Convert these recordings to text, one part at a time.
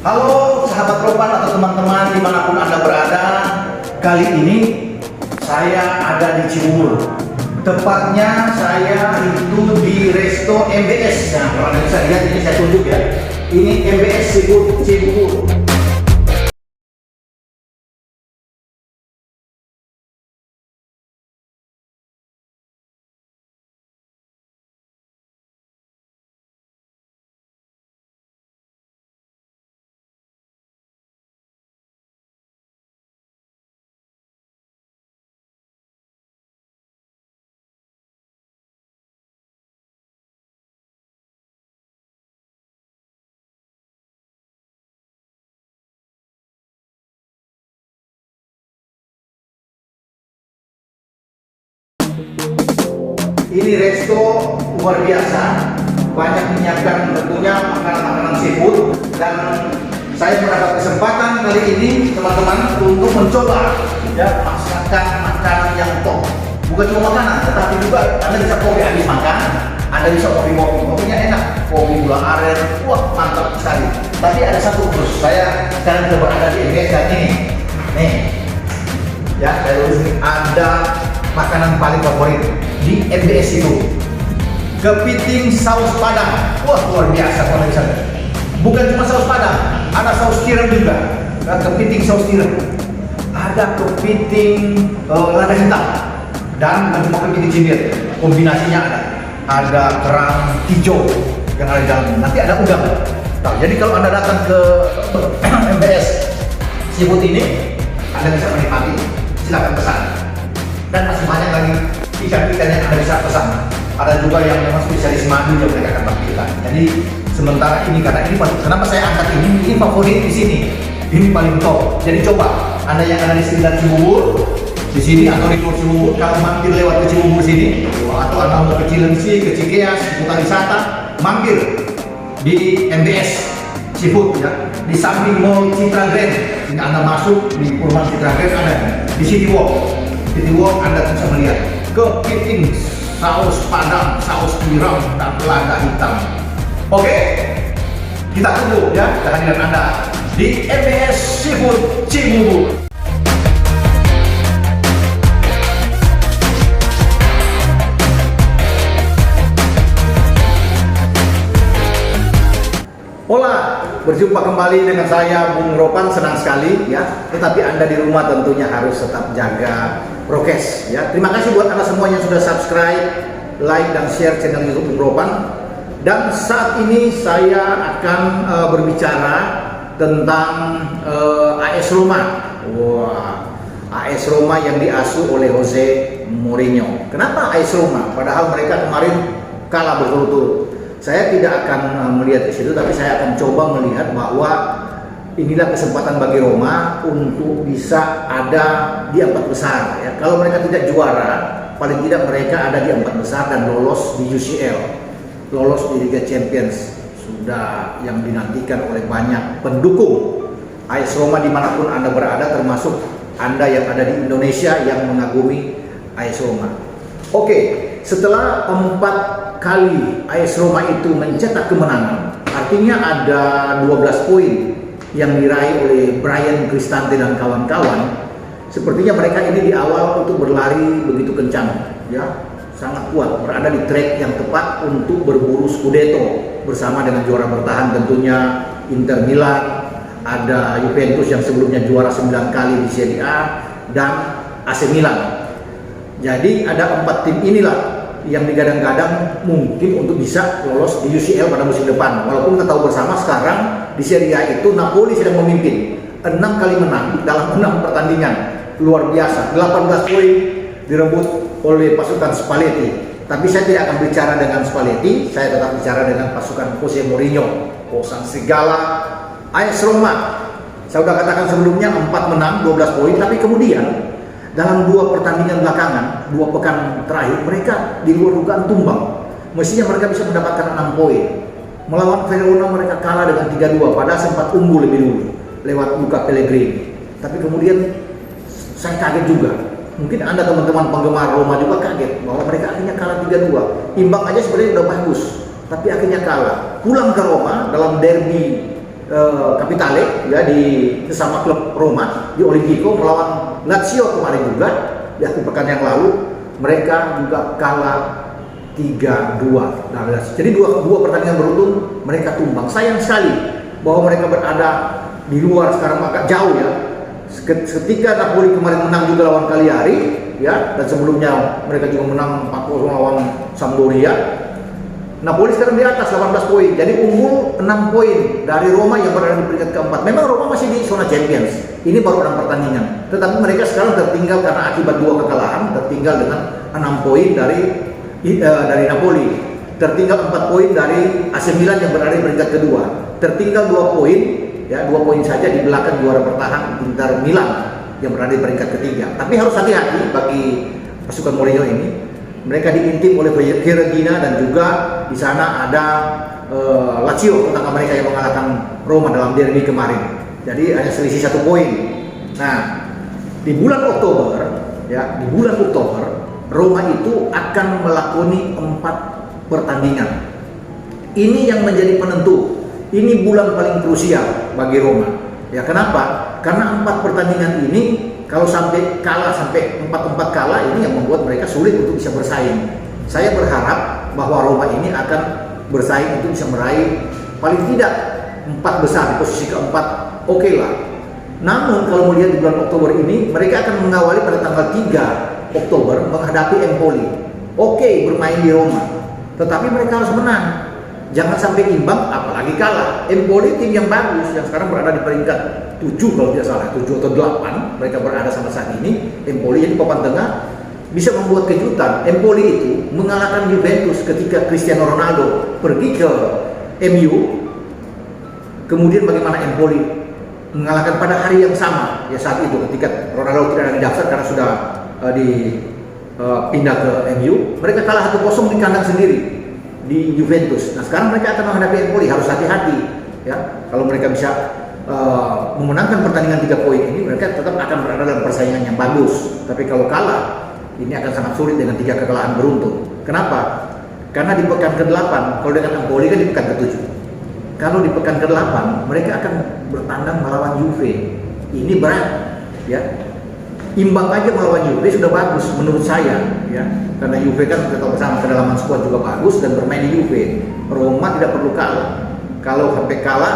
Halo sahabat Ropan atau teman-teman dimanapun Anda berada. Kali ini saya ada di Cibubur. Tepatnya saya itu di Resto MBS. Nah, kalau Anda bisa lihat ini saya tunjuk ya. Ini MBS Seafood Cibubur. Ini resto luar biasa, banyak menyiapkan tentunya makanan-makanan seafood, dan saya mendapat kesempatan kali ini teman-teman untuk mencoba ya masakan makanan yang top. Bukan cuma makanan, tetapi juga Anda bisa kopi habis makan, Anda bisa kopi-kopi, kopinya enak, kopi gula aren, wah mantap sekali. Tapi ada satu khusus, saya sekarang coba ada di MBS dan nih, ya dari sini ada makanan paling favorit di MBS itu, kepiting saus padang. Wah luar biasa kalau bisa. Bukan cuma saus padang, ada saus tiram juga. Kepiting saus tiram, ada kepiting lada hitam, dan mau kepiting cincin. Kombinasinya ada kerang hijau yang ada di dalam. Nanti ada udang. Nah, jadi kalau Anda datang ke MBS Seafood ini, Anda bisa menikmati. Silakan pesan. Dan masih banyak lagi ikan-ikan yang Anda bisa pesan. Ada juga yang memang spesialis madu yang mereka akan tampilkan. Jadi sementara ini, karena ini kenapa saya angkat ini favorit di sini. Ini paling top. Jadi coba Anda yang ada di sekitar Cibubur, di sini atau di luar Cibubur, kalau mampir lewat ke Cibubur sini, atau Anda mau ke Cilengsi, ke Cikeas, ke Kota Wisata, mampir di MBS Seafood ya, di samping Mall Citra Grand. Ini Anda masuk di Perumahan Citra Grand, ada di City Walk. Di Walk Anda bisa melihat kepiting saus padang, saus tiram, dan lada hitam. Oke, kita tunggu ya kehadiran Anda di MBS Seafood Cibubur. Hola, berjumpa kembali dengan saya Bung Ropan, senang sekali ya. Tetapi Anda di rumah tentunya harus tetap jaga prokes ya. Terima kasih buat Anda semua yang sudah subscribe, like dan share channel YouTube Bung Ropan. Dan saat ini saya akan berbicara tentang AS Roma. Wah, AS Roma yang diasuh oleh Jose Mourinho. Kenapa AS Roma? Padahal mereka kemarin kalah berturut-turut. Saya tidak akan melihat ke situ, tapi saya akan coba melihat bahwa inilah kesempatan bagi Roma untuk bisa ada di 4 besar. Ya. Kalau mereka tidak juara, paling tidak mereka ada di 4 besar dan lolos di UCL, lolos di Liga Champions. Sudah yang dinantikan oleh banyak pendukung AS Roma dimanapun Anda berada, termasuk Anda yang ada di Indonesia yang mengagumi AS Roma. Oke, setelah 4 kali AS Roma itu mencetak kemenangan, artinya ada 12 poin yang diraih oleh Bryan Cristante dan kawan-kawan. Sepertinya mereka ini di awal untuk berlari begitu kencang, ya, sangat kuat, berada di track yang tepat untuk berburu Scudetto bersama dengan juara bertahan tentunya Inter Milan, ada Juventus yang sebelumnya juara 9 kali di Serie A, dan AC Milan. Jadi ada 4 tim inilah yang digadang-gadang mungkin untuk bisa lolos di UCL pada musim depan. Walaupun kita tahu bersama sekarang di Serie A itu Napoli sedang memimpin, 6 kali menang dalam 6 pertandingan, luar biasa. 18 poin direbut oleh pasukan Spalletti. Tapi saya tidak akan bicara dengan Spalletti, saya tetap bicara dengan pasukan Jose Mourinho, sang serigala AS Roma. Saya sudah katakan sebelumnya 4 menang, 12 poin, tapi kemudian dalam 2 pertandingan belakangan, 2 pekan terakhir, mereka di luar dugaan tumbang. Mestinya mereka bisa mendapatkan 6 poin. Melawan Verona mereka kalah dengan 3-2, padahal sempat unggul lebih dulu lewat Luca Pellegrini. Tapi kemudian saya kaget juga. Mungkin Anda teman-teman penggemar Roma juga kaget bahwa mereka akhirnya kalah 3-2. Imbang aja sebenarnya udah bagus, tapi akhirnya kalah. Pulang ke Roma dalam derby Capitale ya, di sesama klub Roma di Olimpico melawan Lazio kemarin juga di akhir pekan yang lalu, mereka juga kalah 3-2. Nah, jadi dua pertandingan beruntun mereka tumbang. Sayang sekali bahwa mereka berada di luar sekarang agak jauh ya. Ketika Napoli kemarin menang juga lawan Cagliari ya, dan sebelumnya mereka juga menang 4-0 lawan Sampdoria. Napoli sekarang di atas 18 poin, jadi unggul 6 poin dari Roma yang berada di peringkat keempat. Memang Roma masih di zona Champions, ini baru 6 pertandingan, tetapi mereka sekarang tertinggal karena akibat 2 kekalahan, tertinggal dengan 6 poin dari Napoli, tertinggal 4 poin dari AC Milan yang berada di peringkat kedua, tertinggal 2 poin ya, 2 poin saja di belakang juara bertahan Inter Milan yang berada di peringkat ketiga. Tapi harus hati-hati bagi pasukan Mourinho ini. Mereka diintim oleh Fiorentina dan juga di sana ada Lazio, tetangga mereka yang mengalahkan Roma dalam derby kemarin. Jadi hanya selisih 1 poin. Nah, di bulan Oktober ya, di bulan Oktober Roma itu akan melakoni 4 pertandingan. Ini yang menjadi penentu. Ini bulan paling krusial bagi Roma. Ya, kenapa? Karena 4 pertandingan ini kalau sampai kalah, sampai 4-4 kalah, ini yang membuat mereka sulit untuk bisa bersaing. Saya berharap bahwa Roma ini akan bersaing untuk bisa meraih paling tidak 4 besar di posisi keempat, oke lah. Namun kalau melihat di bulan Oktober ini, mereka akan mengawali pada tanggal 3 Oktober menghadapi Empoli. Oke, bermain di Roma, tetapi mereka harus menang. Jangan sampai imbang, apalagi kalah. Empoli tim yang bagus, yang sekarang berada di peringkat 7 kalau tidak salah, 7 atau 8 mereka berada sama saat ini. Empoli jadi papan tengah bisa membuat kejutan. Empoli itu mengalahkan Juventus ketika Cristiano Ronaldo pergi ke MU. Kemudian bagaimana Empoli mengalahkan pada hari yang sama ya, saat itu ketika Ronaldo tidak ada di daftar karena sudah pindah ke MU. Mereka kalah 1-0 di kandang sendiri di Juventus. Nah, sekarang mereka akan menghadapi Empoli, harus hati-hati ya. Kalau mereka bisa memenangkan pertandingan 3 poin ini, mereka tetap akan berada dalam persaingan yang bagus. Tapi kalau kalah, ini akan sangat sulit dengan 3 kekalahan beruntun. Kenapa? Karena di pekan ke-8, kalau dengan Empoli kan di pekan ke-7. Kalau di pekan ke-8, mereka akan bertandang melawan Juve. Ini berat ya. Imbang aja melawan Juve sudah bagus menurut saya ya, karena Juve kan kita tahu bersama kedalaman skuad juga bagus dan bermain di Juve. Roma tidak perlu kalah. Kalau sampai kalah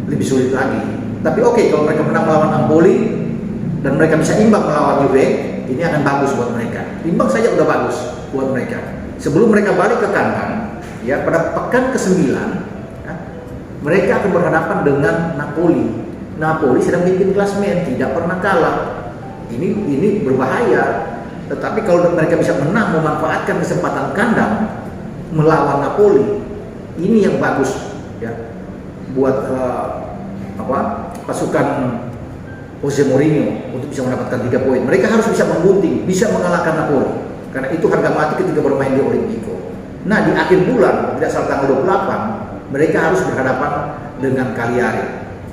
lebih sulit lagi. Tapi oke, kalau mereka menang melawan Empoli dan mereka bisa imbang melawan Juve, ini akan bagus buat mereka. Imbang saja udah bagus buat mereka. Sebelum mereka balik ke kandang ya, pada pekan ke-9 ya, mereka akan berhadapan dengan Napoli. Napoli sedang bikin klasmen, tidak pernah kalah. Ini berbahaya. Tetapi kalau mereka bisa menang, memanfaatkan kesempatan kandang melawan Napoli, ini yang bagus ya buat pasukan Jose Mourinho untuk bisa mendapatkan 3 poin. Mereka harus bisa menggunting, bisa mengalahkan Napoli, karena itu harga mati ketika bermain di Olimpico. Nah, di akhir bulan, tidak salah tanggal 28, mereka harus berhadapan dengan Cagliari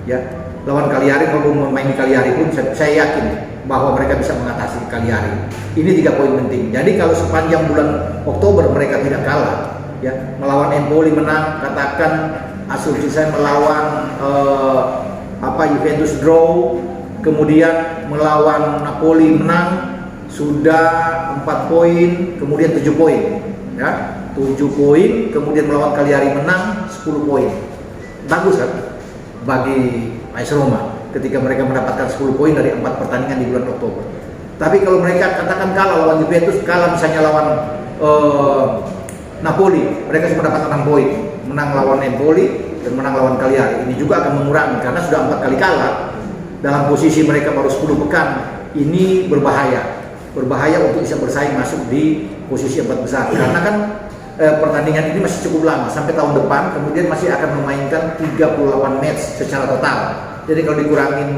ya. Lawan Cagliari, kalau bermain di Cagliari pun saya yakin bahwa mereka bisa mengatasi Cagliari. Ini 3 poin penting. Jadi kalau sepanjang bulan Oktober mereka tidak kalah ya, melawan Empoli menang, katakan asumsi saya melawan Juventus draw, kemudian melawan Napoli menang, sudah 4 poin, kemudian 7 poin ya, 7 poin, kemudian melawan Cagliari menang 10 poin. Bagus kan bagi AS Roma ketika mereka mendapatkan 10 poin dari 4 pertandingan di bulan Oktober. Tapi kalau mereka katakan kalah lawan Juventus, kalah misalnya lawan Napoli, mereka cuma dapat 6 poin. Menang lawan Empoli dan menang lawan Cagliari, ini juga akan mengurangi karena sudah 4 kali kalah. Dalam posisi mereka baru 10 pekan, ini berbahaya untuk bisa bersaing masuk di posisi 4 besar. Karena kan pertandingan ini masih cukup lama sampai tahun depan, kemudian masih akan memainkan 38 match secara total. Jadi kalau dikurangin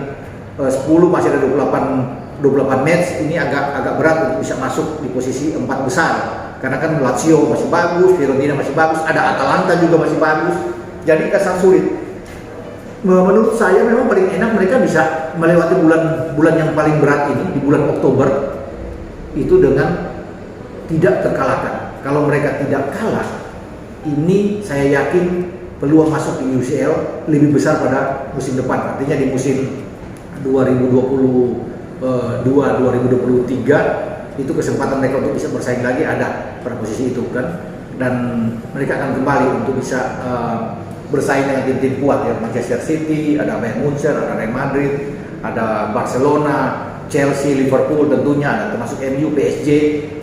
10 masih ada 28 match, ini agak berat untuk bisa masuk di posisi 4 besar. Karena kan Lazio masih bagus, Fiorentina masih bagus, ada Atalanta juga masih bagus. Jadi sangat sulit. Menurut saya memang paling enak mereka bisa melewati bulan yang paling berat ini di bulan Oktober itu dengan tidak terkalahkan. Kalau mereka tidak kalah, ini saya yakin peluang masuk di UCL lebih besar pada musim depan. Artinya di musim 2022-2023 itu kesempatan mereka untuk bisa bersaing lagi ada pada posisi itu kan, dan mereka akan kembali untuk bisa bersaing dengan tim-tim kuat ya, Manchester City, ada Bayern Munchen, ada Real Madrid, ada Barcelona, Chelsea, Liverpool tentunya, ada termasuk MU, PSG.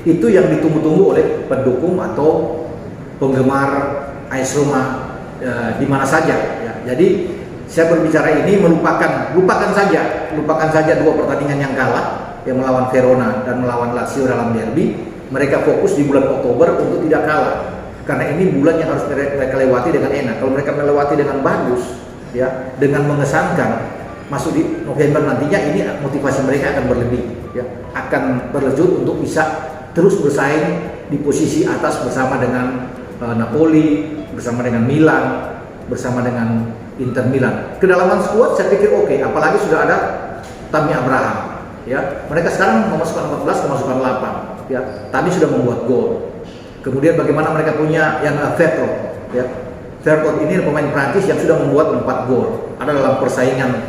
Itu yang ditunggu-tunggu oleh pendukung atau penggemar AS Roma di mana saja ya. Jadi saya berbicara ini lupakan saja dua pertandingan yang kalah, yang melawan Verona dan melawan Lazio dalam derby. Mereka fokus di bulan Oktober untuk tidak kalah, karena ini bulan yang harus mereka lewati dengan enak. Kalau mereka melewati dengan bagus ya, dengan mengesankan, masuk di November nantinya ini motivasi mereka akan berlebih ya, akan berlanjut untuk bisa terus bersaing di posisi atas bersama dengan Napoli, bersama dengan Milan, bersama dengan Inter Milan. Kedalaman skuad saya pikir oke, apalagi sudah ada Tammy Abraham ya. Mereka sekarang memasukkan 14, memasukkan 8 ya. Tammy sudah membuat gol. Kemudian bagaimana mereka punya yang Vertonghen ya. Vertonghen ini pemain Prancis yang sudah membuat 4 gol. Ada dalam persaingan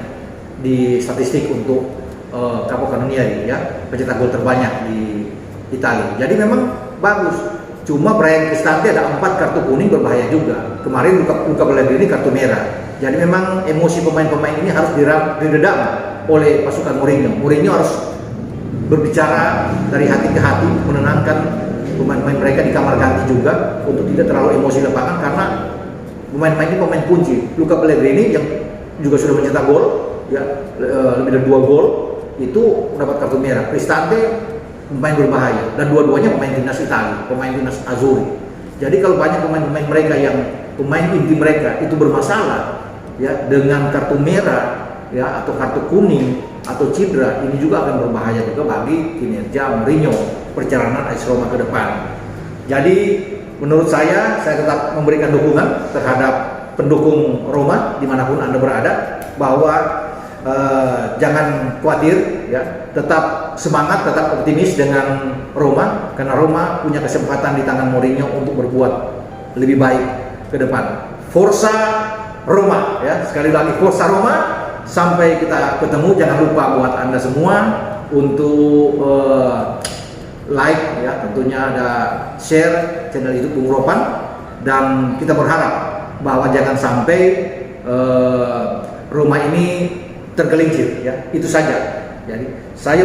di statistik untuk Capocannonieri ya, pencetak gol terbanyak di Italia. Jadi memang bagus. Cuma Bryan Cristante ada 4 kartu kuning berbahaya juga. Kemarin Luca Pellegrini kartu merah. Jadi memang emosi pemain-pemain ini harus diredam oleh pasukan Mourinho. Mourinho harus berbicara dari hati ke hati, menenangkan pemain-pemain mereka di kamar ganti juga untuk tidak terlalu emosi lapangan, karena pemain-pemain ini pemain kunci. Luca Pellegrini yang juga sudah mencetak gol ya, lebih dari 2 gol itu mendapat kartu merah. Cristante pemain berbahaya, dan dua-duanya pemain timnas Italia, pemain timnas Azzurri. Jadi kalau banyak pemain-pemain mereka yang pemain inti mereka itu bermasalah ya, dengan kartu merah ya atau kartu kuning atau cedera, ini juga akan berbahaya juga bagi kinerja Mourinho, perjalanan AS Roma ke depan. Jadi menurut saya tetap memberikan dukungan terhadap pendukung Roma dimanapun Anda berada, bahwa jangan khawatir ya, tetap semangat, tetap optimis dengan Roma, karena Roma punya kesempatan di tangan Mourinho untuk berbuat lebih baik ke depan. Forza Roma ya, sekali lagi Forza Roma. Sampai kita ketemu, jangan lupa buat Anda semua untuk like ya, tentunya ada share channel YouTube Bung Ropan, dan kita berharap bahwa jangan sampai Roma ini tergelincir ya, itu saja. Jadi saya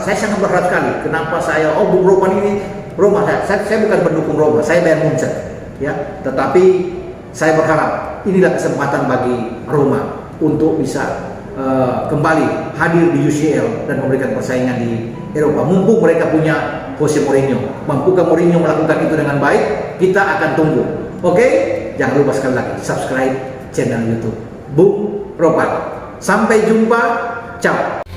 sangat berharap sekali. Kenapa saya Bung Ropan ini Roma, saya bukan pendukung Roma, saya Bayern Munchen ya, tetapi saya berharap inilah kesempatan bagi Roma untuk bisa kembali hadir di UCL dan memberikan persaingan di Eropa. Mumpung mereka punya Jose Mourinho, mampukah Mourinho melakukan itu dengan baik? Kita akan tunggu. Oke, jangan lupa sekali lagi subscribe channel YouTube Bung Ropan. Sampai jumpa, ciao.